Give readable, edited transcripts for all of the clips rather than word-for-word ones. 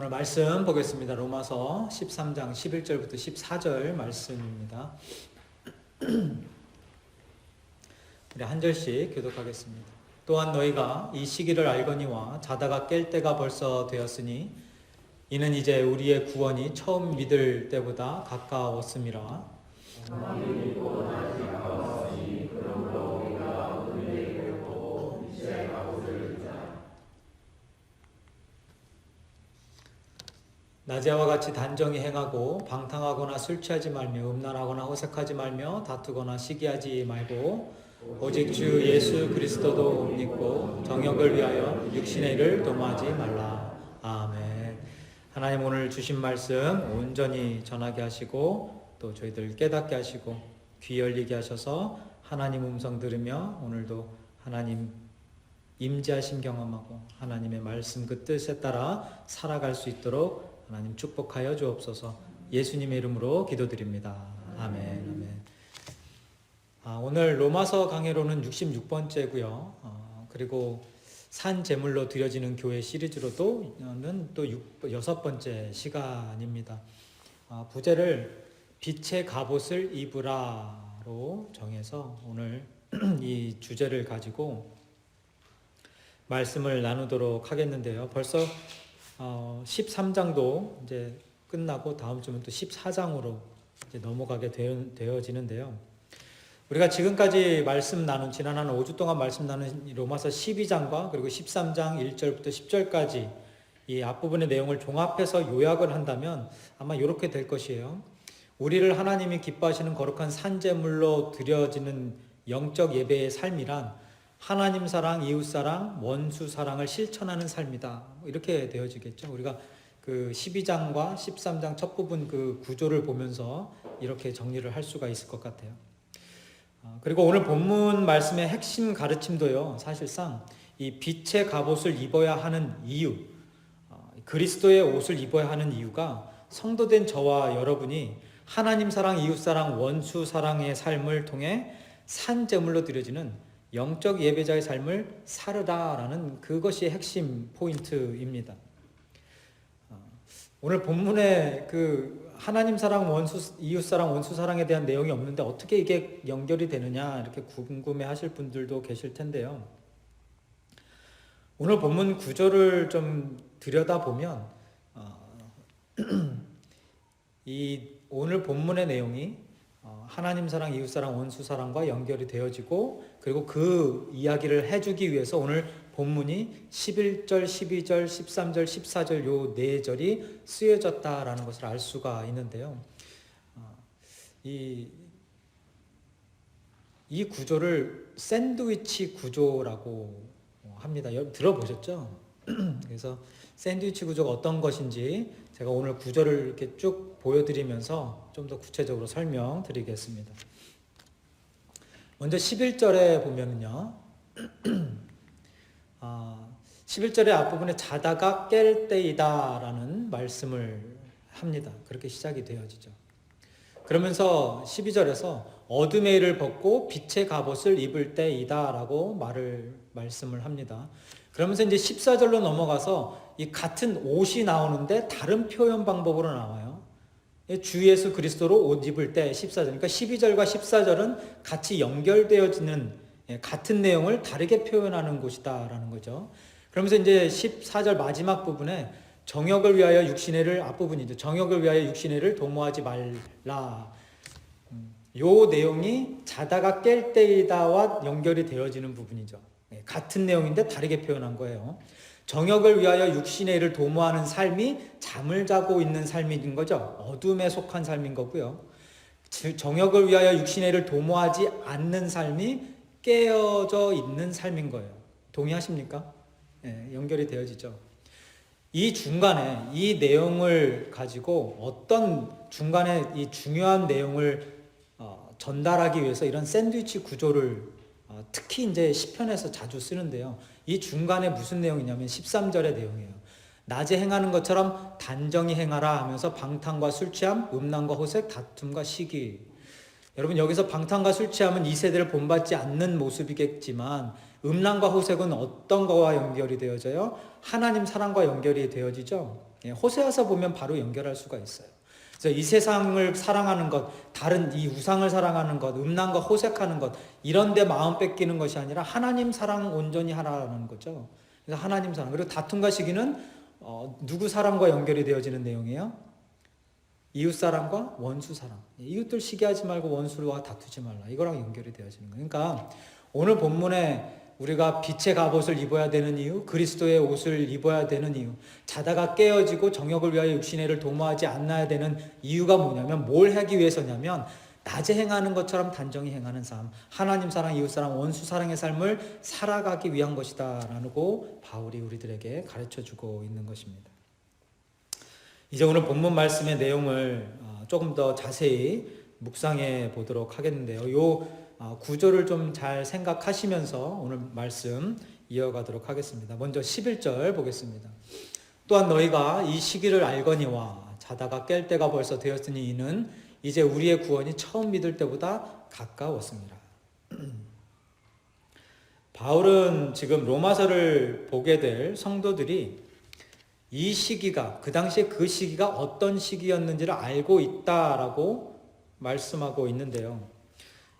오늘 말씀 보겠습니다. 로마서 13장 11절부터 14절 말씀입니다. 우리 한 절씩 교독하겠습니다. 또한 너희가 이 시기를 알거니와 자다가 깰 때가 벌써 되었으니 이는 이제 우리의 구원이 처음 믿을 때보다 가까웠음이라. 낮에와 같이 단정히 행하고 방탕하거나 술 취하지 말며 음란하거나 호색하지 말며 다투거나 시기하지 말고 오직 주 예수 그리스도도 믿고 정욕을 위하여 육신의 일을 도모하지 말라. 아멘. 하나님 오늘 주신 말씀 온전히 전하게 하시고 또 저희들 깨닫게 하시고 귀 열리게 하셔서 하나님 음성 들으며 오늘도 하나님 임재하심 경험하고 하나님의 말씀 그 뜻에 따라 살아갈 수 있도록 하나님 축복하여 주옵소서. 예수님의 이름으로 기도드립니다. 아멘. 오늘 로마서 강해로는 66번째고요. 그리고 산 제물로 드려지는 교회 시리즈로는 또 6번째 시간입니다. 부제를 빛의 갑옷을 입으라로 정해서 오늘 이 주제를 가지고 말씀을 나누도록 하겠는데요. 벌써 13장도 이제 끝나고 다음 주면 또 14장으로 이제 넘어가게 되어지는데요. 우리가 지금까지 지난 한 5주 동안 말씀 나눈 로마서 12장과 그리고 13장 1절부터 10절까지 이 앞부분의 내용을 종합해서 요약을 한다면 아마 이렇게 될 것이에요. 우리를 하나님이 기뻐하시는 거룩한 산제물로 드려지는 영적 예배의 삶이란 하나님 사랑, 이웃 사랑, 원수 사랑을 실천하는 삶이다. 이렇게 되어지겠죠. 우리가 그 12장과 13장 첫 부분 그 구조를 보면서 이렇게 정리를 할 수가 있을 것 같아요. 그리고 오늘 본문 말씀의 핵심 가르침도요. 사실상 이 빛의 갑옷을 입어야 하는 이유, 그리스도의 옷을 입어야 하는 이유가 성도된 저와 여러분이 하나님 사랑, 이웃 사랑, 원수 사랑의 삶을 통해 산제물로 드려지는 영적 예배자의 삶을 살으라라는 그것이 핵심 포인트입니다. 오늘 본문에 그 하나님 사랑, 이웃 사랑, 원수 사랑에 대한 내용이 없는데 어떻게 이게 연결이 되느냐 이렇게 궁금해 하실 분들도 계실 텐데요. 오늘 본문 구조를 좀 들여다보면 이 오늘 본문의 내용이 하나님 사랑, 이웃 사랑, 원수 사랑과 연결이 되어지고 그리고 그 이야기를 해주기 위해서 오늘 본문이 11절, 12절, 13절, 14절 요 4절이 쓰여졌다라는 것을 알 수가 있는데요. 이 구조를 샌드위치 구조라고 합니다. 들어보셨죠? 그래서 샌드위치 구조가 어떤 것인지 제가 오늘 구조를 이렇게 쭉 보여드리면서 좀 더 구체적으로 설명드리겠습니다. 먼저 11절에 보면요. 11절의 앞부분에 자다가 깰 때이다 라는 말씀을 합니다. 그렇게 시작이 되어지죠. 그러면서 12절에서 어둠의 일을 벗고 빛의 갑옷을 입을 때이다 라고 말씀을 합니다. 그러면서 이제 14절로 넘어가서 이 같은 옷이 나오는데 다른 표현 방법으로 나와요. 주 예수 그리스도로 옷 입을 때 14절. 그러니까 12절과 14절은 같이 연결되어지는 같은 내용을 다르게 표현하는 곳이다라는 거죠. 그러면서 이제 14절 마지막 부분에 정욕을 위하여 육신의 일을 앞부분이죠. 정욕을 위하여 육신의 일을 도모하지 말라. 요 내용이 자다가 깰 때이다와 연결이 되어지는 부분이죠. 같은 내용인데 다르게 표현한 거예요. 정욕을 위하여 육신의 일을 도모하는 삶이 잠을 자고 있는 삶인 거죠. 어둠에 속한 삶인 거고요. 정욕을 위하여 육신의 일을 도모하지 않는 삶이 깨어져 있는 삶인 거예요. 동의하십니까? 연결이 되어지죠. 이 중간에 이 내용을 가지고 어떤 중간에 이 중요한 내용을 전달하기 위해서 이런 샌드위치 구조를 특히 이제 시편에서 자주 쓰는데요. 이 중간에 무슨 내용이냐면 13절의 내용이에요. 낮에 행하는 것처럼 단정히 행하라 하면서 방탕과 술 취함, 음란과 호색, 다툼과 시기. 여러분 여기서 방탕과 술 취함은 이 세대를 본받지 않는 모습이겠지만 음란과 호색은 어떤 거와 연결이 되어져요? 하나님 사랑과 연결이 되어지죠. 호세아서 보면 바로 연결할 수가 있어요. 그래서 이 세상을 사랑하는 것, 다른 이 우상을 사랑하는 것, 음란과 호색하는 것, 이런 데 마음 뺏기는 것이 아니라 하나님 사랑 온전히 하라는 거죠. 그래서 하나님 사랑. 그리고 다툼과 시기는 누구 사랑과 연결이 되어지는 내용이에요? 이웃 사랑과 원수 사랑. 이웃들 시기하지 말고 원수와 다투지 말라. 이거랑 연결이 되어지는 거예요. 그러니까 오늘 본문에 우리가 빛의 갑옷을 입어야 되는 이유, 그리스도의 옷을 입어야 되는 이유, 자다가 깨어지고 정욕을 위하여 육신의 일을 도모하지 않아야 되는 이유가 뭐냐면, 뭘 하기 위해서냐면 낮에 행하는 것처럼 단정히 행하는 삶, 하나님 사랑, 이웃 사랑, 원수 사랑의 삶을 살아가기 위한 것이다 라고 바울이 우리들에게 가르쳐주고 있는 것입니다. 이제 오늘 본문 말씀의 내용을 조금 더 자세히 묵상해 보도록 하겠는데요. 이 구조를 좀 잘 생각하시면서 오늘 말씀 이어가도록 하겠습니다. 먼저 11절 보겠습니다. 또한 너희가 이 시기를 알거니와 자다가 깰 때가 벌써 되었으니 이는 이제 우리의 구원이 처음 믿을 때보다 가까웠습니다. 바울은 지금 로마서를 보게 될 성도들이 이 시기가, 그 당시에 그 시기가 어떤 시기였는지를 알고 있다라고 말씀하고 있는데요.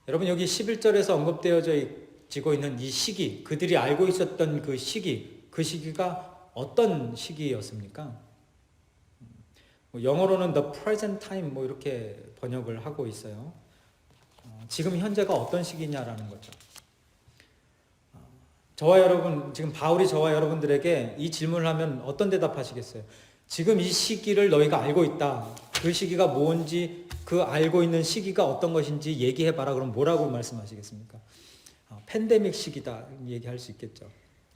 여러분, 여기 11절에서 언급되어지고 있는 이 시기, 그들이 알고 있었던 그 시기가 어떤 시기였습니까? 영어로는 the present time 이렇게 번역을 하고 있어요. 지금 현재가 어떤 시기냐라는 거죠. 저와 여러분, 지금 바울이 저와 여러분들에게 이 질문을 하면 어떤 대답하시겠어요? 지금 이 시기를 너희가 알고 있다. 그 시기가 뭔지, 그 알고 있는 시기가 어떤 것인지 얘기해봐라. 그럼 뭐라고 말씀하시겠습니까? 팬데믹 시기다 얘기할 수 있겠죠.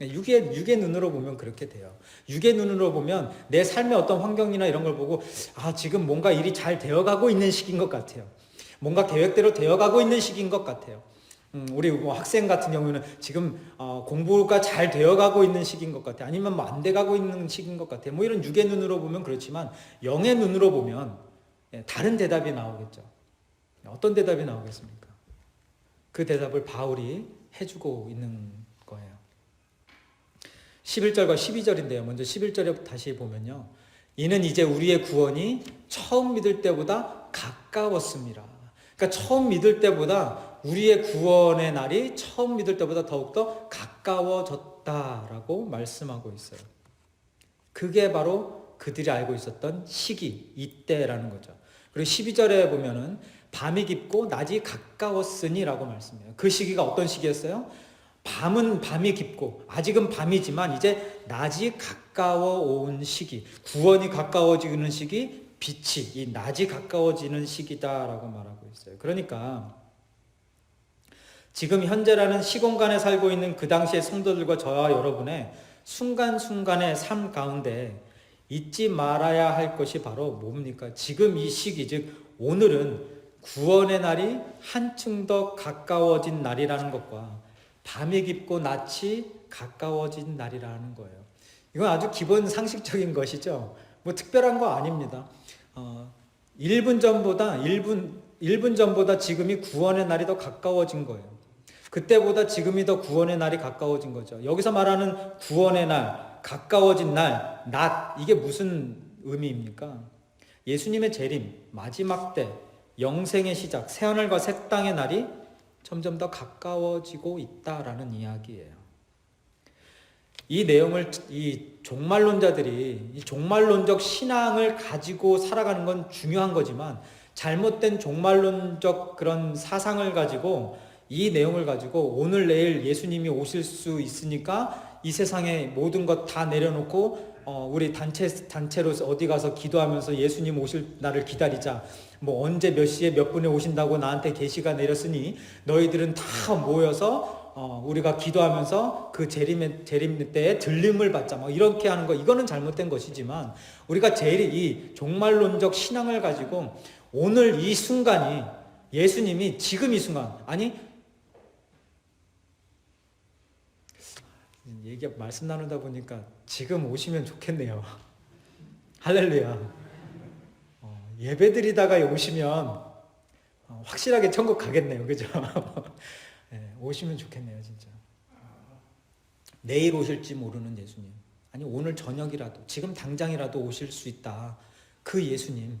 육의 눈으로 보면 그렇게 돼요. 육의 눈으로 보면 내 삶의 어떤 환경이나 이런 걸 보고 지금 뭔가 일이 잘 되어가고 있는 시기인 것 같아요. 뭔가 계획대로 되어가고 있는 시기인 것 같아요. 우리 학생 같은 경우는 지금 공부가 잘 되어가고 있는 시기인 것 같아요. 아니면 안 돼가고 있는 시기인 것 같아요. 육의 눈으로 보면 그렇지만 영의 눈으로 보면 다른 대답이 나오겠죠. 어떤 대답이 나오겠습니까? 그 대답을 바울이 해주고 있는 거예요. 11절과 12절인데요. 먼저 11절에 다시 보면요. 이는 이제 우리의 구원이 처음 믿을 때보다 가까웠습니다. 그러니까 처음 믿을 때보다 우리의 구원의 날이 처음 믿을 때보다 더욱더 가까워졌다라고 말씀하고 있어요. 그게 바로 그들이 알고 있었던 시기, 이때라는 거죠. 그리고 12절에 보면은 밤이 깊고 낮이 가까웠으니라고 말씀해요. 그 시기가 어떤 시기였어요? 밤이 깊고 아직은 밤이지만 이제 낮이 가까워 온 시기, 구원이 가까워지는 시기, 빛이 이 낮이 가까워지는 시기다라고 말하고 있어요. 그러니까 지금 현재라는 시공간에 살고 있는 그 당시의 성도들과 저와 여러분의 순간순간의 삶 가운데 잊지 말아야 할 것이 바로 뭡니까? 지금 이 시기, 즉 오늘은 구원의 날이 한층 더 가까워진 날이라는 것과 밤이 깊고 낮이 가까워진 날이라는 거예요. 이건 아주 기본 상식적인 것이죠. 특별한 거 아닙니다. 1분 전보다 지금이 구원의 날이 더 가까워진 거예요. 그때보다 지금이 더 구원의 날이 가까워진 거죠. 여기서 말하는 구원의 날, 가까워진 날, 낮, 이게 무슨 의미입니까? 예수님의 재림, 마지막 때, 영생의 시작, 새하늘과 새 땅의 날이 점점 더 가까워지고 있다라는 이야기예요. 이 내용을 이 종말론자들이 이 종말론적 신앙을 가지고 살아가는 건 중요한 거지만 잘못된 종말론적 그런 사상을 가지고 이 내용을 가지고 오늘 내일 예수님이 오실 수 있으니까 이 세상에 모든 것 다 내려놓고 우리 단체로 어디 가서 기도하면서 예수님 오실 날을 기다리자. 언제 몇 시에 몇 분에 오신다고 나한테 계시가 내렸으니 너희들은 다 모여서 우리가 기도하면서 그 재림 때에 들림을 받자. 이렇게 하는 거, 이거는 잘못된 것이지만 우리가 이 종말론적 신앙을 가지고 오늘 이 순간이 예수님이 지금 이 순간, 아니 말씀 나누다 보니까 지금 오시면 좋겠네요. 할렐루야. 예배드리다가 오시면 확실하게 천국 가겠네요. 그죠? 네, 오시면 좋겠네요. 진짜. 내일 오실지 모르는 예수님, 아니 오늘 저녁이라도 지금 당장이라도 오실 수 있다. 그 예수님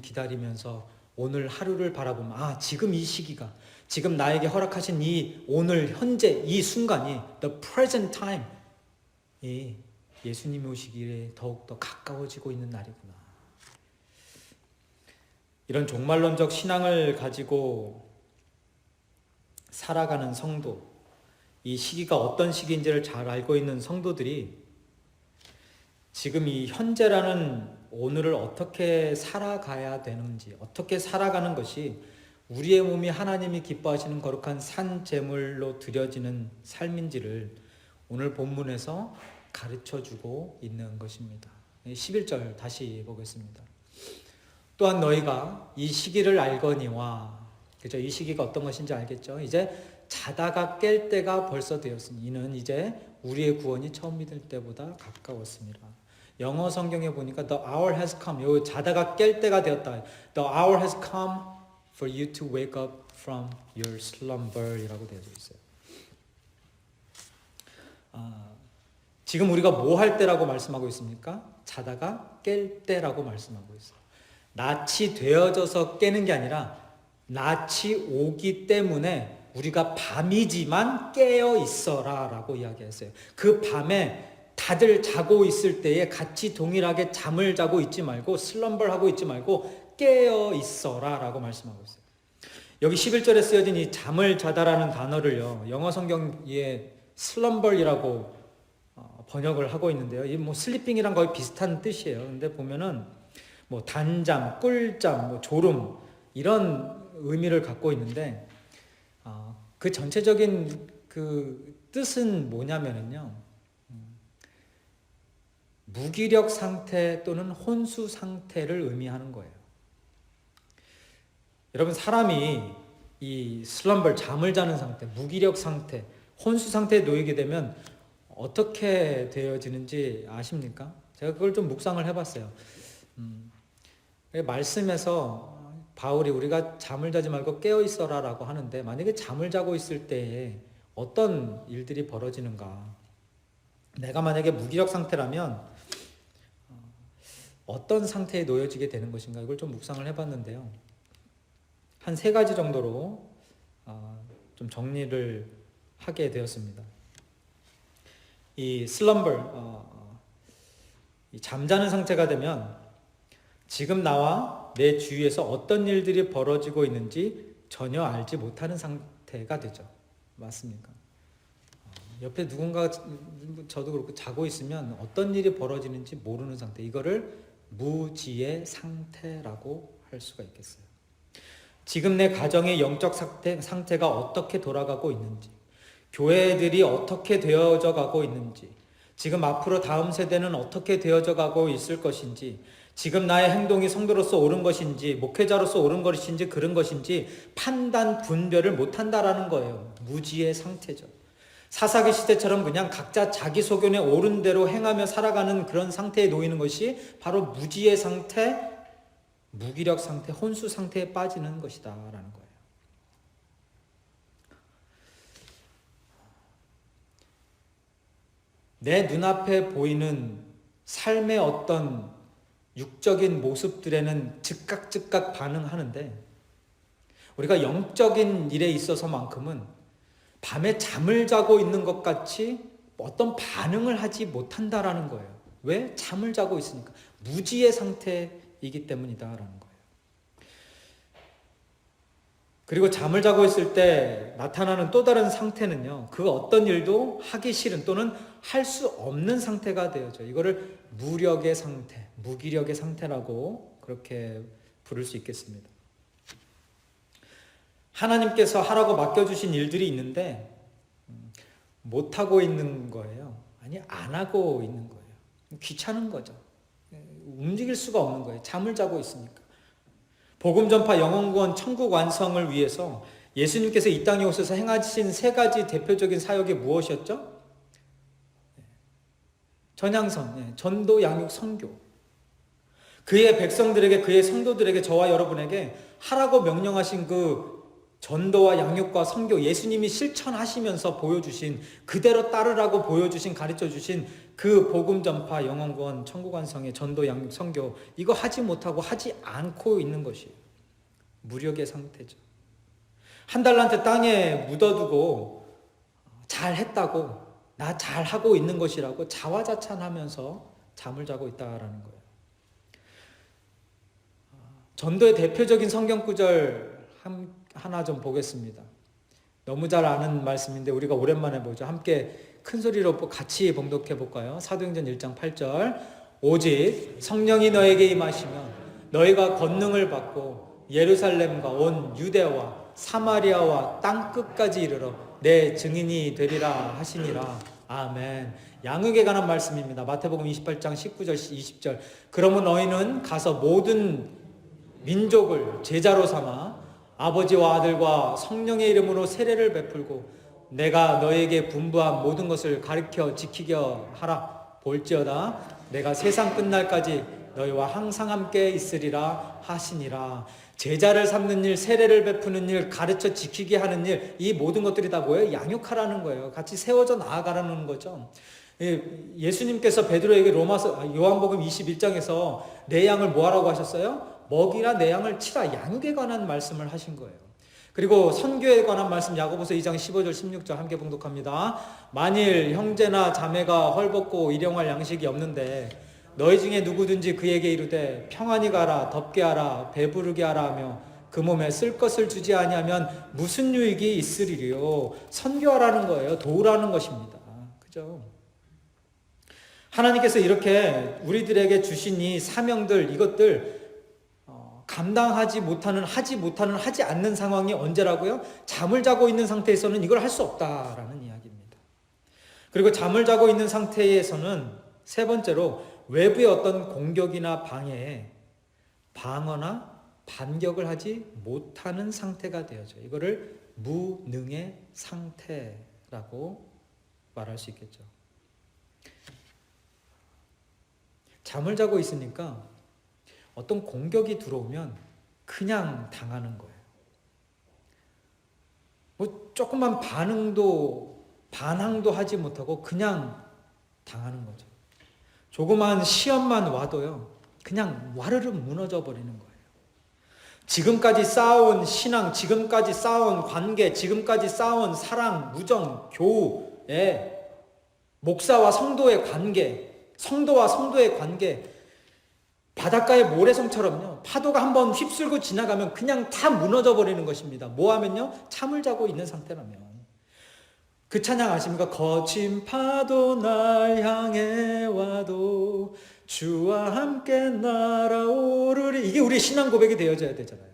기다리면서 오늘 하루를 바라보면 지금 이 시기가 지금 나에게 허락하신 이 오늘 현재 이 순간이 the present time 이 예수님이 오시기에 더욱더 가까워지고 있는 날이구나. 이런 종말론적 신앙을 가지고 살아가는 성도, 이 시기가 어떤 시기인지를 잘 알고 있는 성도들이 지금 이 현재라는 오늘을 어떻게 살아가야 되는지, 어떻게 살아가는 것이 우리의 몸이 하나님이 기뻐하시는 거룩한 산 제물로 드려지는 삶인지를 오늘 본문에서 가르쳐주고 있는 것입니다. 11절 다시 보겠습니다. 또한 너희가 이 시기를 알거니와, 그죠? 이 시기가 어떤 것인지 알겠죠? 이제 자다가 깰 때가 벌써 되었으니 이는 이제 우리의 구원이 처음 믿을 때보다 가까웠습니다. 영어 성경에 보니까 the hour has come. 요 자다가 깰 때가 되었다. The hour has come for you to wake up from your slumber 이라고 되어 있어요. 지금 우리가 뭐 할 때라고 말씀하고 있습니까? 자다가 깰 때라고 말씀하고 있어요. 낯이 되어져서 깨는 게 아니라 낯이 오기 때문에 우리가 밤이지만 깨어 있어라 라고 이야기했어요. 그 밤에 다들 자고 있을 때에 같이 동일하게 잠을 자고 있지 말고 슬럼벌 하고 있지 말고 깨어 있어라 라고 말씀하고 있어요. 여기 11절에 쓰여진 이 잠을 자다라는 단어를요, 영어 성경에 슬럼벌이라고 번역을 하고 있는데요. 이 뭐 슬리핑이랑 거의 비슷한 뜻이에요. 근데 보면은 뭐 단잠, 꿀잠, 뭐 졸음 이런 의미를 갖고 있는데 그 전체적인 그 뜻은 뭐냐면은요, 무기력 상태 또는 혼수 상태를 의미하는 거예요. 여러분, 사람이 이 슬럼벌, 잠을 자는 상태, 무기력 상태, 혼수 상태에 놓이게 되면 어떻게 되어지는지 아십니까? 제가 그걸 좀 묵상을 해봤어요. 말씀에서 바울이 우리가 잠을 자지 말고 깨어 있어라 라고 하는데, 만약에 잠을 자고 있을 때에 어떤 일들이 벌어지는가? 내가 만약에 무기력 상태라면 어떤 상태에 놓여지게 되는 것인가? 이걸 좀 묵상을 해봤는데요. 한 3가지 정도로 좀 정리를 하게 되었습니다. 이 슬럼벌, 잠자는 상태가 되면 지금 나와 내 주위에서 어떤 일들이 벌어지고 있는지 전혀 알지 못하는 상태가 되죠. 맞습니까? 옆에 누군가, 저도 그렇고 자고 있으면 어떤 일이 벌어지는지 모르는 상태, 이거를 무지의 상태라고 할 수가 있겠어요. 지금 내 가정의 영적 상태가 어떻게 돌아가고 있는지, 교회들이 어떻게 되어져 가고 있는지, 지금 앞으로 다음 세대는 어떻게 되어져 가고 있을 것인지, 지금 나의 행동이 성도로서 옳은 것인지, 목회자로서 옳은 것인지, 그런 것인지 판단, 분별을 못한다라는 거예요. 무지의 상태죠. 사사기 시대처럼 그냥 각자 자기 소견에 옳은 대로 행하며 살아가는 그런 상태에 놓이는 것이 바로 무지의 상태, 무기력 상태, 혼수 상태에 빠지는 것이다 라는 거예요. 내 눈앞에 보이는 삶의 어떤 육적인 모습들에는 즉각 반응하는데, 우리가 영적인 일에 있어서만큼은 밤에 잠을 자고 있는 것 같이 어떤 반응을 하지 못한다라는 거예요. 왜? 잠을 자고 있으니까. 무지의 상태이기 때문이다라는 거예요. 그리고 잠을 자고 있을 때 나타나는 또 다른 상태는요, 그 어떤 일도 하기 싫은 또는 할 수 없는 상태가 되어져. 이거를 무력의 상태, 무기력의 상태라고 그렇게 부를 수 있겠습니다. 하나님께서 하라고 맡겨주신 일들이 있는데 못하고 있는 거예요. 아니, 안 하고 있는 거예요. 귀찮은 거죠. 움직일 수가 없는 거예요. 잠을 자고 있으니까. 복음 전파, 영혼 구원, 천국 완성을 위해서 예수님께서 이 땅에 오셔서 행하신 3가지 대표적인 사역이 무엇이었죠? 전향선, 전도, 양육, 선교. 그의 백성들에게, 그의 성도들에게, 저와 여러분에게 하라고 명령하신 그 전도와 양육과 선교, 예수님이 실천하시면서 보여주신, 그대로 따르라고 보여주신, 가르쳐주신 그 복음 전파, 영원권, 천국 완성의 전도, 양육, 선교, 이거 하지 못하고 하지 않고 있는 것이 무력의 상태죠. 한 달란트 땅에 묻어두고 잘했다고, 나 잘하고 있는 것이라고 자화자찬하면서 잠을 자고 있다라는 거예요. 전도의 대표적인 성경 구절 하나 좀 보겠습니다. 너무 잘 아는 말씀인데 우리가 오랜만에 보죠. 함께 큰 소리로 같이 봉독해 볼까요? 사도행전 1장 8절. 오직 성령이 너에게 임하시면 너희가 권능을 받고 예루살렘과 온 유대와 사마리아와 땅 끝까지 이르러 내 증인이 되리라 하시니라. 아멘. 양육에 관한 말씀입니다. 마태복음 28장 19절 20절. 그러면 너희는 가서 모든 민족을 제자로 삼아 아버지와 아들과 성령의 이름으로 세례를 베풀고 내가 너에게 분부한 모든 것을 가르쳐 지키게 하라. 볼지어다 내가 세상 끝날까지 너희와 항상 함께 있으리라 하시니라. 제자를 삼는 일, 세례를 베푸는 일, 가르쳐 지키게 하는 일, 이 모든 것들이 다 뭐예요? 양육하라는 거예요. 같이 세워져 나아가라는 거죠. 예수님께서 베드로에게 요한복음 21장에서 내 양을 뭐하라고 하셨어요? 먹이라 내 양을 치라. 양육에 관한 말씀을 하신 거예요. 그리고 선교에 관한 말씀 야고보서 2장 15절 16절 함께 봉독합니다. 만일 형제나 자매가 헐벗고 일용할 양식이 없는데 너희 중에 누구든지 그에게 이르되 평안히 가라, 덥게 하라, 배부르게 하라 하며 그 몸에 쓸 것을 주지 아니하면 무슨 유익이 있으리요. 선교하라는 거예요. 도우라는 것입니다. 그죠? 하나님께서 이렇게 우리들에게 주신 이 사명들, 이것들 감당하지 못하는, 하지 않는 상황이 언제라고요? 잠을 자고 있는 상태에서는 이걸 할 수 없다라는 이야기입니다. 그리고 잠을 자고 있는 상태에서는 세 번째로 외부의 어떤 공격이나 방해에 방어나 반격을 하지 못하는 상태가 되어져. 이거를 무능의 상태라고 말할 수 있겠죠. 잠을 자고 있으니까 어떤 공격이 들어오면 그냥 당하는 거예요. 뭐 조금만 반항도 하지 못하고 그냥 당하는 거죠. 조그만 시험만 와도요, 그냥 와르르 무너져 버리는 거예요. 지금까지 쌓아온 신앙, 지금까지 쌓아온 관계, 지금까지 쌓아온 사랑, 우정, 교우의 목사와 성도의 관계, 성도와 성도의 관계, 바닷가의 모래성처럼요, 파도가 한번 휩쓸고 지나가면 그냥 다 무너져 버리는 것입니다. 뭐 하면요? 잠을 자고 있는 상태라면. 그 찬양 아십니까? 거친 파도 날 향해 와도 주와 함께 날아오르리. 이게 우리의 신앙 고백이 되어져야 되잖아요.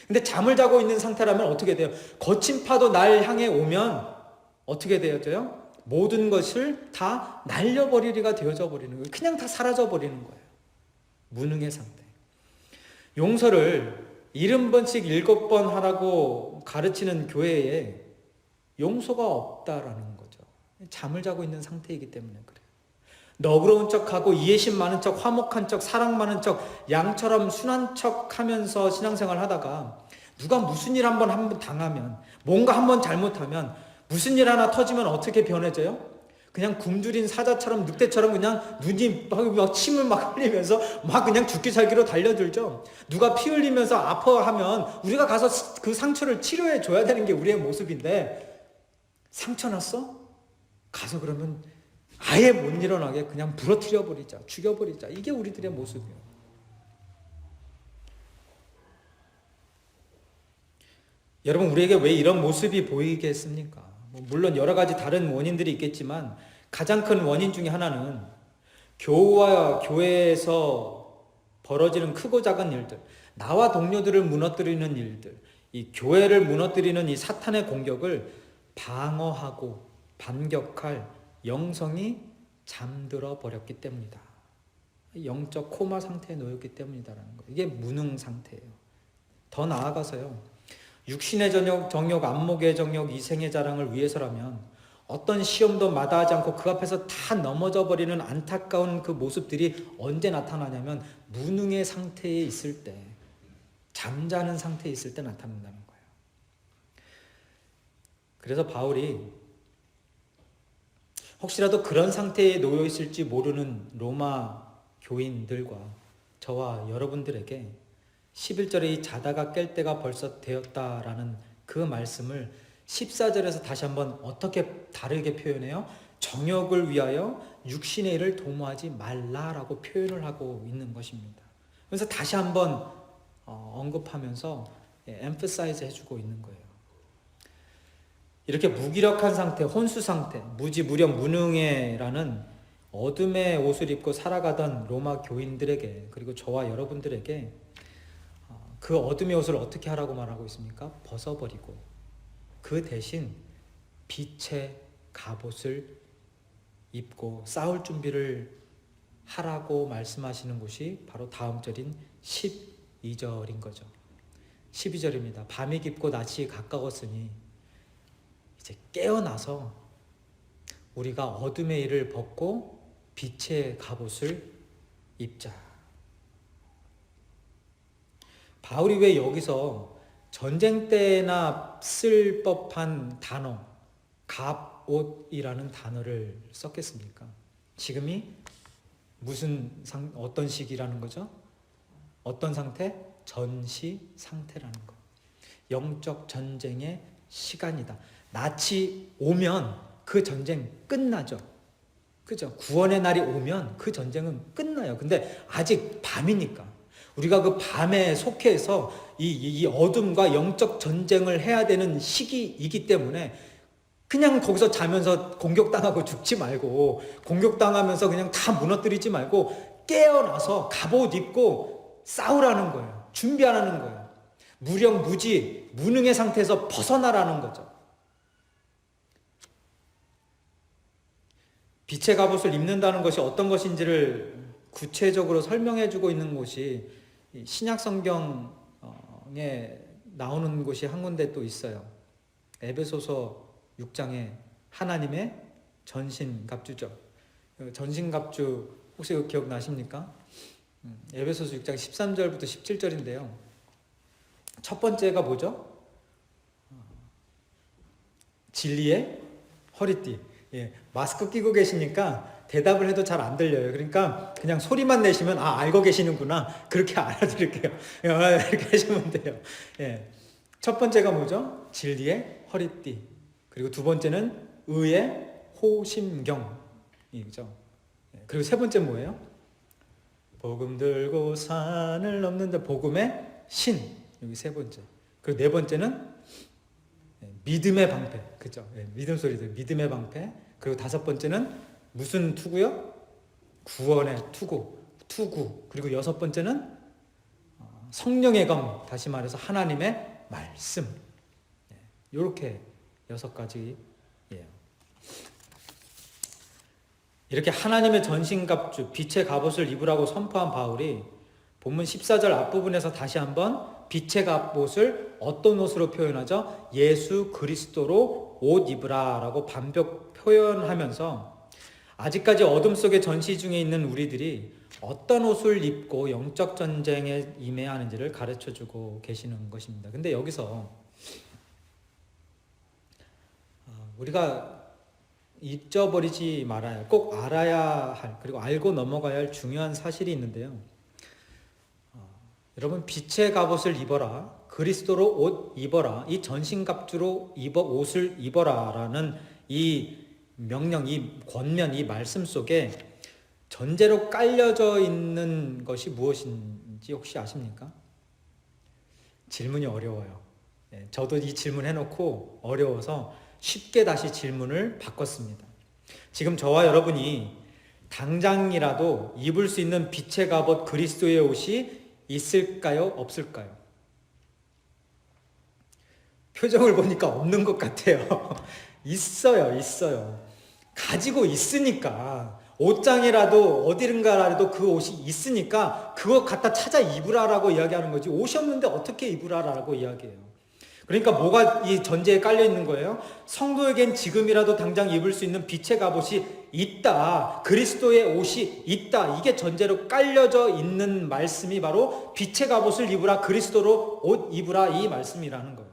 근데 잠을 자고 있는 상태라면 어떻게 돼요? 거친 파도 날 향해 오면 어떻게 되어져요? 모든 것을 다 날려버리리가 되어져 버리는 거예요. 그냥 다 사라져 버리는 거예요. 무능의 상태. 용서를 70번씩 7번 하라고 가르치는 교회에 용서가 없다라는 거죠. 잠을 자고 있는 상태이기 때문에 그래요. 너그러운 척하고 이해심 많은 척, 화목한 척, 사랑 많은 척, 양처럼 순한 척 하면서 신앙생활 하다가 누가 무슨 일 한번 당하면, 뭔가 한번 잘못하면, 무슨 일 하나 터지면 어떻게 변해져요? 그냥 굶주린 사자처럼, 늑대처럼 그냥 눈이 막 침을 막 흘리면서 막 그냥 죽기 살기로 달려들죠. 누가 피 흘리면서 아파하면 우리가 가서 그 상처를 치료해 줘야 되는 게 우리의 모습인데, 상처 났어? 가서 그러면 아예 못 일어나게 그냥 부러뜨려 버리자, 죽여버리자. 이게 우리들의 모습이에요. 여러분, 우리에게 왜 이런 모습이 보이겠습니까? 물론 여러 가지 다른 원인들이 있겠지만 가장 큰 원인 중에 하나는 교우와 교회에서 벌어지는 크고 작은 일들, 나와 동료들을 무너뜨리는 일들, 이 교회를 무너뜨리는 이 사탄의 공격을 방어하고 반격할 영성이 잠들어 버렸기 때문이다. 영적 코마 상태에 놓였기 때문이다라는 거예요. 이게 무능 상태예요. 더 나아가서요, 육신의 정욕, 안목의 정욕, 이생의 자랑을 위해서라면 어떤 시험도 마다하지 않고 그 앞에서 다 넘어져 버리는 안타까운 그 모습들이 언제 나타나냐면 무능의 상태에 있을 때, 잠자는 상태에 있을 때 나타난다는 거예요. 그래서 바울이 혹시라도 그런 상태에 놓여 있을지 모르는 로마 교인들과 저와 여러분들에게 11절에 이 자다가 깰 때가 벌써 되었다라는 그 말씀을 14절에서 다시 한번 어떻게 다르게 표현해요? 정욕을 위하여 육신의 일을 도모하지 말라라고 표현을 하고 있는 것입니다. 그래서 다시 한번 언급하면서 emphasize 해주고 있는 거예요. 이렇게 무기력한 상태, 혼수 상태, 무지무력 무능해라는 어둠의 옷을 입고 살아가던 로마 교인들에게, 그리고 저와 여러분들에게 그 어둠의 옷을 어떻게 하라고 말하고 있습니까? 벗어버리고 그 대신 빛의 갑옷을 입고 싸울 준비를 하라고 말씀하시는 곳이 바로 다음 절인 12절인 거죠. 12절입니다. 밤이 깊고 낮이 가까웠으니 이제 깨어나서 우리가 어둠의 일을 벗고 빛의 갑옷을 입자. 바울이 왜 여기서 전쟁 때나 쓸 법한 단어, 갑옷이라는 단어를 썼겠습니까? 지금이 어떤 시기라는 거죠? 어떤 상태? 전시 상태라는 거. 영적 전쟁의 시간이다. 낯이 오면 그 전쟁 끝나죠. 그죠? 구원의 날이 오면 그 전쟁은 끝나요. 근데 아직 밤이니까. 우리가 그 밤에 속해서 이 어둠과 영적 전쟁을 해야 되는 시기이기 때문에 그냥 거기서 자면서 공격당하고 죽지 말고, 공격당하면서 그냥 다 무너뜨리지 말고 깨어나서 갑옷 입고 싸우라는 거예요. 준비하라는 거예요. 무령 무지 무능의 상태에서 벗어나라는 거죠. 빛의 갑옷을 입는다는 것이 어떤 것인지를 구체적으로 설명해 주고 있는 곳이 신약 성경에 나오는 곳이 한 군데 또 있어요. 에베소서 6장에 하나님의 전신갑주죠. 전신갑주 혹시 기억나십니까? 에베소서 6장 13절부터 17절인데요. 첫 번째가 뭐죠? 진리의 허리띠. 마스크 끼고 계시니까 대답을 해도 잘 안 들려요. 그러니까 그냥 소리만 내시면 알고 계시는구나. 그렇게 알아들을게요. 이렇게 하시면 돼요. 첫 번째가 뭐죠? 진리의 허리띠. 그리고 두 번째는 의의 호심경이죠. 그리고 세 번째 뭐예요? 복음 들고 산을 넘는다. 복음의 신. 여기 세 번째. 그리고 네 번째는 믿음의 방패. 그죠? 믿음 소리들. 믿음의 방패. 그리고 다섯 번째는 무슨 투구요? 구원의 투구. 그리고 여섯 번째는 성령의 검. 다시 말해서 하나님의 말씀. 이렇게 6가지예요. 이렇게 하나님의 전신갑주, 빛의 갑옷을 입으라고 선포한 바울이 본문 14절 앞부분에서 다시 한번 빛의 갑옷을 어떤 옷으로 표현하죠? 예수 그리스도로 옷 입으라 라고 반복 표현하면서 아직까지 어둠 속에 전시 중에 있는 우리들이 어떤 옷을 입고 영적 전쟁에 임해야 하는지를 가르쳐주고 계시는 것입니다. 근데 여기서 우리가 잊어버리지 말아야, 꼭 알아야 할, 그리고 알고 넘어가야 할 중요한 사실이 있는데요. 여러분, 빛의 갑옷을 입어라, 그리스도로 옷 입어라, 이 전신갑주로 옷을 입어라 라는 이 명령, 이 권면, 이 말씀 속에 전제로 깔려져 있는 것이 무엇인지 혹시 아십니까? 질문이 어려워요. 저도 이 질문 해놓고 어려워서 쉽게 다시 질문을 바꿨습니다. 지금 저와 여러분이 당장이라도 입을 수 있는 빛의 갑옷 그리스도의 옷이 있을까요? 없을까요? 표정을 보니까 없는 것 같아요. 있어요. 가지고 있으니까, 옷장이라도 어디든가라도 그 옷이 있으니까 그거 갖다 찾아 입으라라고 이야기하는 거지, 옷이 없는데 어떻게 입으라라고 이야기해요. 그러니까 뭐가 이 전제에 깔려 있는 거예요? 성도에겐 지금이라도 당장 입을 수 있는 빛의 갑옷이 있다. 그리스도의 옷이 있다. 이게 전제로 깔려져 있는 말씀이 바로 빛의 갑옷을 입으라, 그리스도로 옷 입으라, 이 말씀이라는 거예요.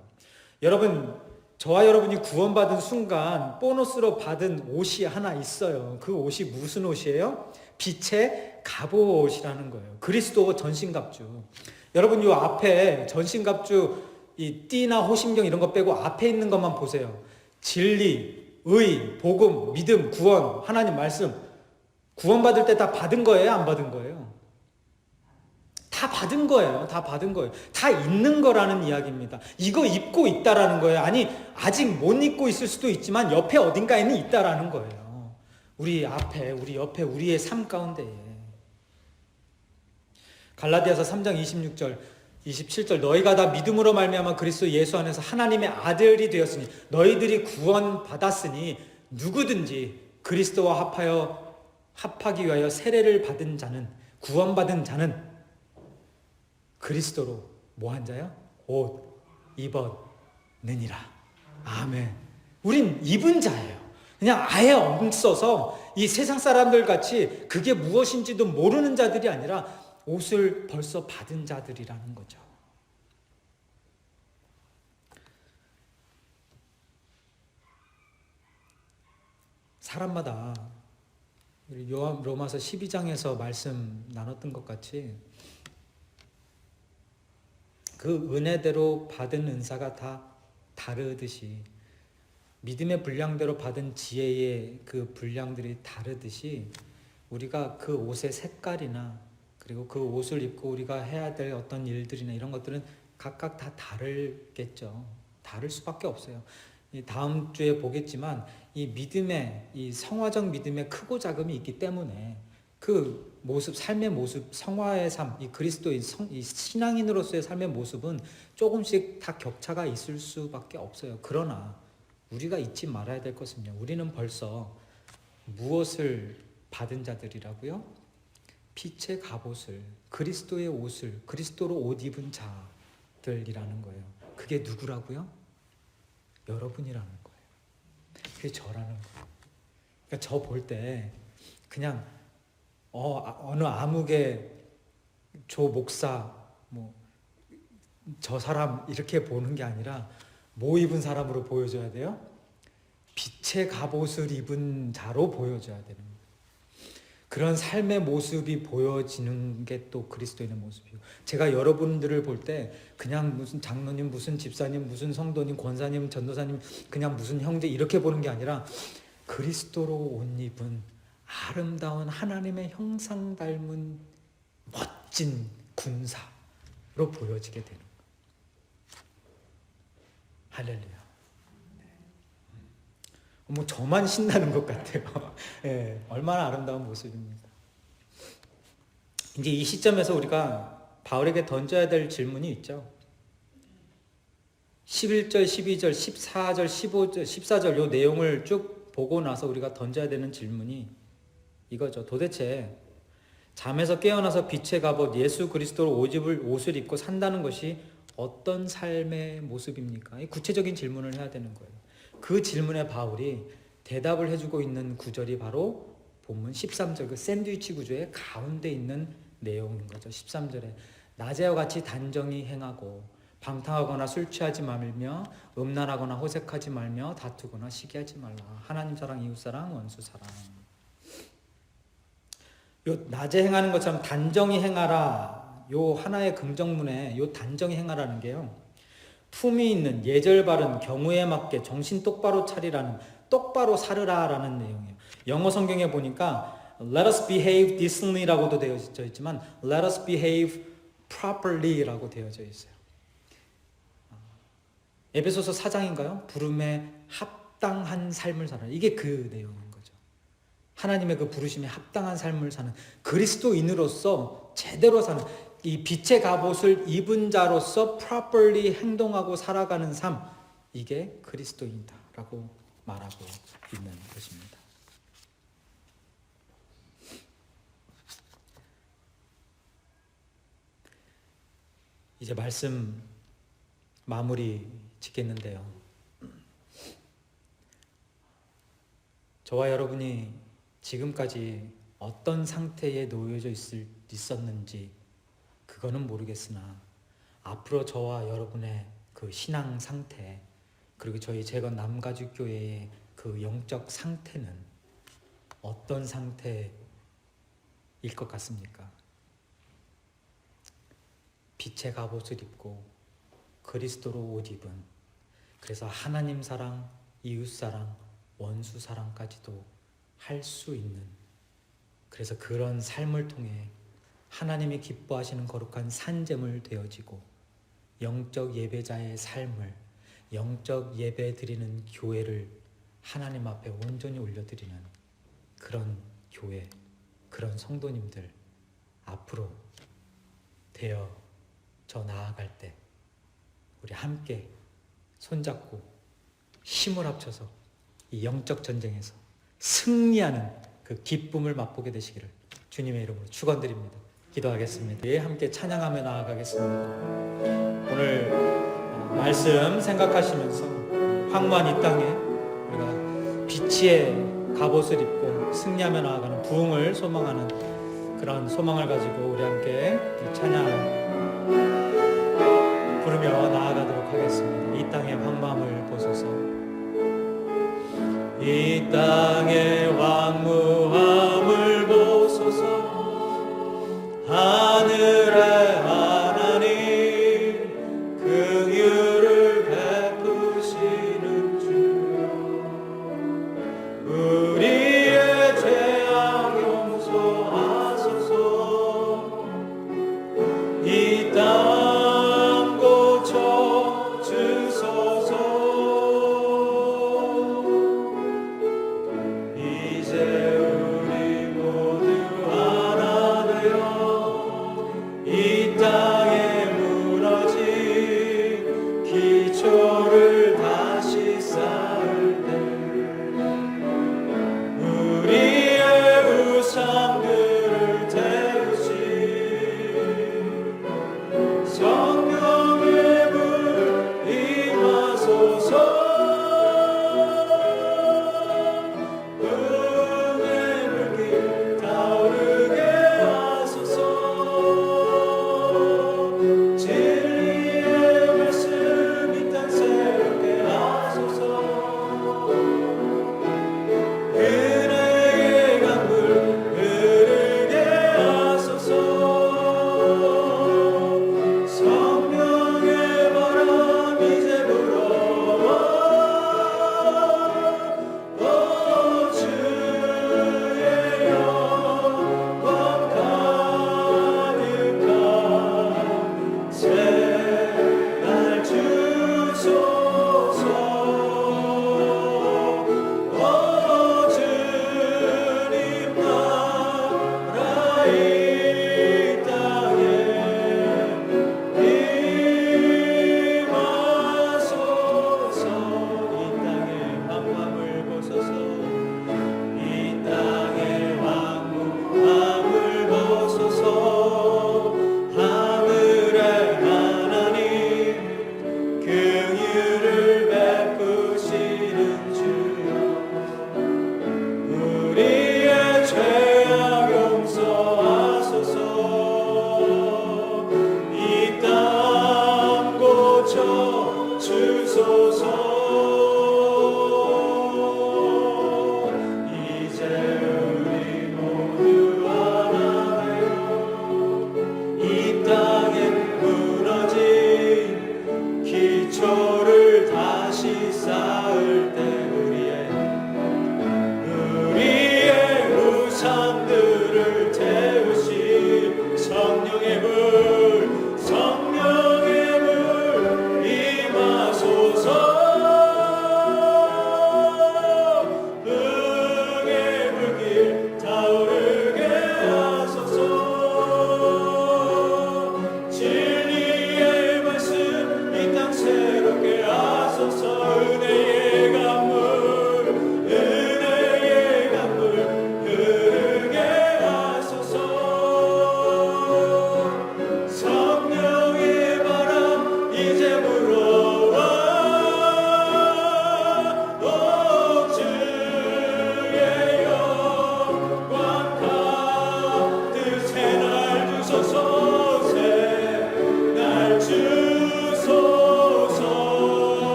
여러분, 저와 여러분이 구원받은 순간 보너스로 받은 옷이 하나 있어요. 그 옷이 무슨 옷이에요? 빛의 갑옷이라는 거예요. 그리스도 전신갑주. 여러분 요 앞에 전신갑주 이 띠나 호심경 이런 거 빼고 앞에 있는 것만 보세요. 진리, 의, 복음, 믿음, 구원, 하나님 말씀. 구원받을 때 다 받은 거예요? 안 받은 거예요? 다 받은 거예요. 다 받은 거예요. 다 있는 거라는 이야기입니다. 이거 입고 있다라는 거예요. 아니, 아직 못 입고 있을 수도 있지만 옆에 어딘가에는 있다라는 거예요. 우리 앞에, 우리 옆에, 우리의 삶 가운데에. 갈라디아서 3장 26절, 27절 너희가 다 믿음으로 말미암아 그리스도 예수 안에서 하나님의 아들이 되었으니 너희들이 구원받았으니 누구든지 그리스도와 합하기 위하여 세례를 받은 자는 구원받은 자는 그리스도로 뭐한 자요? 옷 입었느니라. 아멘. 우린 입은 자예요. 그냥 아예 없어서 이 세상 사람들 같이 그게 무엇인지도 모르는 자들이 아니라 옷을 벌써 받은 자들이라는 거죠. 사람마다 로마서 12장에서 말씀 나눴던 것 같이 그 은혜대로 받은 은사가 다 다르듯이 믿음의 분량대로 받은 지혜의 그 분량들이 다르듯이 우리가 그 옷의 색깔이나 그리고 그 옷을 입고 우리가 해야 될 어떤 일들이나 이런 것들은 각각 다 다르겠죠. 다를 수밖에 없어요. 다음 주에 보겠지만 이 믿음의 이 성화적 믿음의 크고 작음이 있기 때문에 그 모습, 삶의 모습, 성화의 삶, 이 그리스도인 이 신앙인으로서의 삶의 모습은 조금씩 다 격차가 있을 수밖에 없어요. 그러나 우리가 잊지 말아야 될 것은요. 우리는 벌써 무엇을 받은 자들이라고요? 빛의 갑옷을, 그리스도의 옷을, 그리스도로 옷 입은 자들이라는 거예요. 그게 누구라고요? 여러분이라는 거예요. 그게 저라는 거예요. 그러니까 저 볼 때 그냥 어느 아무개 조 목사 뭐 저 사람 이렇게 보는 게 아니라 뭐 입은 사람으로 보여줘야 돼요? 빛의 갑옷을 입은 자로 보여줘야 되는 거예요. 그런 삶의 모습이 보여지는 게 또 그리스도인의 모습이에요. 제가 여러분들을 볼 때 그냥 무슨 장로님, 무슨 집사님, 무슨 성도님, 권사님, 전도사님, 그냥 무슨 형제 이렇게 보는 게 아니라 그리스도로 옷 입은 아름다운 하나님의 형상 닮은 멋진 군사로 보여지게 되는 거예요. 할렐루야. 뭐 저만 신나는 것 같아요. 네, 얼마나 아름다운 모습입니다. 이제 이 시점에서 우리가 바울에게 던져야 될 질문이 있죠. 11절, 12절, 14절, 15절, 14절 요 내용을 쭉 보고 나서 우리가 던져야 되는 질문이 이거죠. 도대체 잠에서 깨어나서 빛의 갑옷 예수 그리스도로 옷을 입고 산다는 것이 어떤 삶의 모습입니까? 이 구체적인 질문을 해야 되는 거예요. 그 질문에 바울이 대답을 해주고 있는 구절이 바로 본문 13절 그 샌드위치 구조의 가운데 있는 내용인 거죠. 13절에 낮에와 같이 단정히 행하고 방탕하거나 술 취하지 말며 음란하거나 호색하지 말며 다투거나 시기하지 말라. 하나님 사랑, 이웃 사랑, 원수 사랑. 요 낮에 행하는 것처럼 단정히 행하라. 요 하나의 긍정문에 요 단정히 행하라는 게요. 품위 있는 예절 바른 경우에 맞게 정신 똑바로 차리라는 똑바로 살으라라는 내용이에요. 영어 성경에 보니까 Let us behave decently라고도 되어져 있지만 Let us behave properly라고 되어져 있어요. 에베소서 4장인가요? 부름에 합당한 삶을 살아라. 이게 그 내용인 거죠. 하나님의 그 부르심에 합당한 삶을 사는 그리스도인으로서 제대로 사는 이 빛의 갑옷을 입은 자로서 properly 행동하고 살아가는 삶, 이게 그리스도인이다라고 말하고 있는 것입니다. 이제 말씀 마무리 짓겠는데요. 저와 여러분이 지금까지 어떤 상태에 놓여져 있었는지 그거는 모르겠으나 앞으로 저와 여러분의 그 신앙 상태, 그리고 저희 재건 남가죽교회의 그 영적 상태는 어떤 상태일 것 같습니까? 빛의 갑옷을 입고 그리스도로 옷 입은, 그래서 하나님 사랑, 이웃 사랑, 원수 사랑까지도 할 수 있는, 그래서 그런 삶을 통해 하나님이 기뻐하시는 거룩한 산재물 되어지고 영적 예배자의 삶을, 영적 예배 드리는 교회를 하나님 앞에 온전히 올려드리는 그런 교회, 그런 성도님들 앞으로 되어져 나아갈 때 우리 함께 손잡고 힘을 합쳐서 이 영적 전쟁에서 승리하는 그 기쁨을 맛보게 되시기를 주님의 이름으로 축원드립니다. 기도하겠습니다. 예, 함께 찬양하며 나아가겠습니다. 오늘 말씀 생각하시면서 황무한 이 땅에 우리가 빛의 갑옷을 입고 승리하며 나아가는 부흥을 소망하는 그런 소망을 가지고 우리 함께 이 찬양 부르며 나아가도록 하겠습니다. 이 땅의 황무함을 보소서. 이 땅의 황무함을 보소서. 하늘의 하나님 긍휼을 베푸시는 주여, 우리의 죄악 용서하소서. 이 땅 고쳐 주소서. 이제 우리 모두 하나 되어 이 땅에 무너진 기초를 다시 쌓을 때 우리의 우상들을 태우시. 성령의 불 임하소서. 흥의 불길 타오르게 하소서.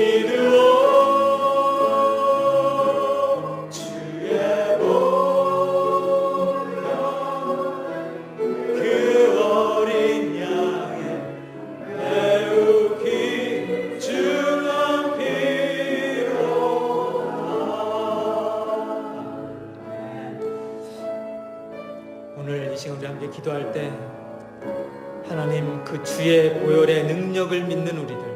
기도오 주의 보혈 그 어린 양의 매우 귀중한 피로 오늘 이 시간 우리 함께 기도할 때 하나님 그 주의 보혈의 능력을 믿는 우리들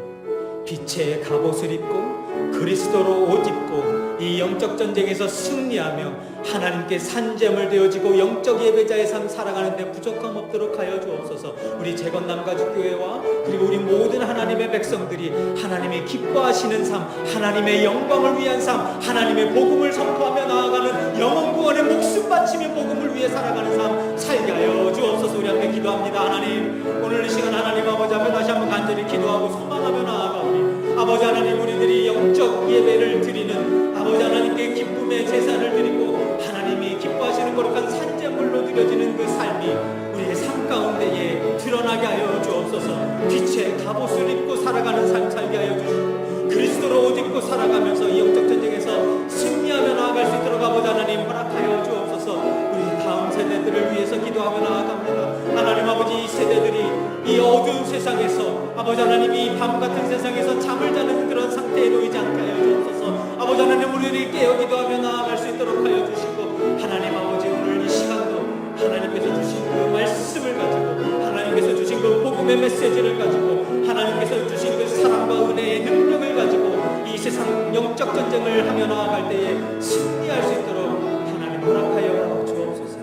빛의 갑옷을 입고 그리스도로 옷 입고 이 영적 전쟁에서 승리하며 하나님께 산재물 되어지고 영적 예배자의 삶 살아가는데 부족함 없도록 하여 주옵소서. 우리 재건남가족교회와 그리고 우리 모든 하나님의 백성들이 하나님이 기뻐하시는 삶, 하나님의 영광을 위한 삶, 하나님의 복음을 선포하며 나아가는 영혼 구원의 목숨 바치며 복음을 위해 살아가는 삶 살게 하여 주옵소서. 우리 함께 기도합니다. 하나님 오늘 이 시간 하나님 아버지 앞에 다시 한번 간절히 기도하고 소망하며 나아가오니 아버지 하나님 우리들이 영적 예배를 드리는 아버지 하나님께 기쁨의 제사를 드리고 하나님이 기뻐하시는 거룩한 산재물로 드려지는 그 삶이 우리의 삶 가운데에 드러나게 하여 주옵소서. 빛의 갑옷을 입고 살아가는 삶 살게 하여 주시고 그리스도로 옷 입고 살아가면서 이 영적 전쟁에서 승리하며 나아갈 수 있도록 아버지 하나님 허락하여 주옵소서. 우리 다음 세대들을 위해서 기도하며 나아갑니다. 하나님 아버지 이 세대들이 이 어두운 세상에서 아버지 하나님 이 밤같은 세상에서 잠을 자는 그런 상태에 놓이지 않게 하여 주옵소서. 아버지 하나님 우리를 깨어 기도하며 나아갈 수 있도록 하여 주시고 하나님 아버지 오늘 이 시간도 하나님께서 주신 그 말씀을 가지고 하나님께서 주신 그 복음의 메시지를 가지고 하나님께서 주신 그 사랑과 은혜의 능력을 가지고 이 세상 영적 전쟁을 하며 나아갈 때에 승리할 수 있도록 하나님 허락하여 주옵소서.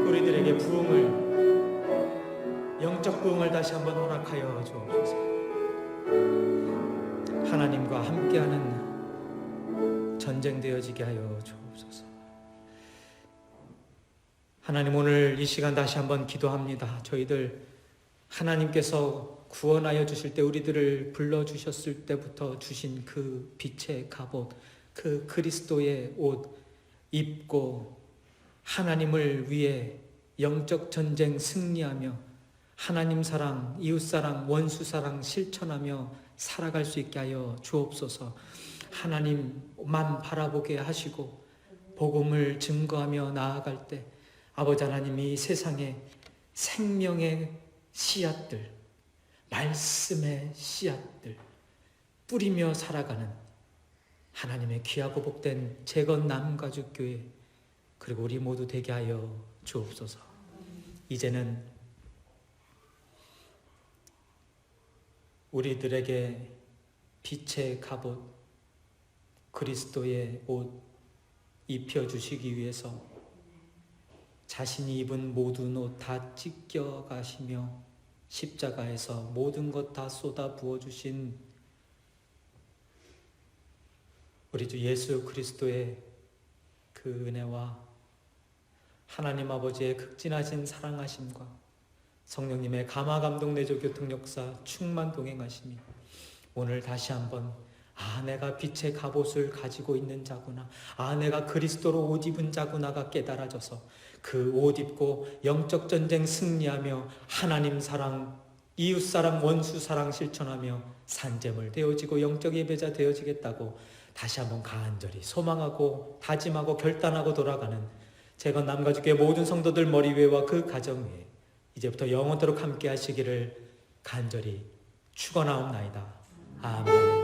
우리들에게 부흥을 영적 부흥을 다시 한번 허락하여 주옵소서. 하나님과 함께하는 전쟁 되어지게 하여 주옵소서. 하나님 오늘 이 시간 다시 한번 기도합니다. 저희들 하나님께서 구원하여 주실 때 우리들을 불러주셨을 때부터 주신 그 빛의 갑옷, 그 그리스도의 옷 입고 하나님을 위해 영적 전쟁 승리하며 하나님 사랑, 이웃 사랑, 원수 사랑 실천하며 살아갈 수 있게 하여 주옵소서. 하나님만 바라보게 하시고 복음을 증거하며 나아갈 때 아버지 하나님이 세상에 생명의 씨앗들, 말씀의 씨앗들 뿌리며 살아가는 하나님의 귀하고 복된 재건남가족교회 그리고 우리 모두 되게 하여 주옵소서. 이제는 우리들에게 빛의 갑옷 그리스도의 옷 입혀주시기 위해서 자신이 입은 모든 옷 다 찢겨 가시며 십자가에서 모든 것 다 쏟아 부어주신 우리 주 예수 그리스도의 그 은혜와 하나님 아버지의 극진하신 사랑하심과 성령님의 감화 감동 내조 교통 역사 충만 동행하심이 오늘 다시 한번 내가 빛의 갑옷을 가지고 있는 자구나, 내가 그리스도로 옷 입은 자구나가 깨달아져서 그 옷 입고 영적 전쟁 승리하며 하나님 사랑, 이웃 사랑, 원수 사랑 실천하며 산재물 되어지고 영적 예배자 되어지겠다고 다시 한번 간절히 소망하고 다짐하고 결단하고 돌아가는 재건남가족의 모든 성도들 머리 위에와 그 가정 위에 이제부터 영원토록 함께 하시기를 간절히 축원하옵나이다. 아멘.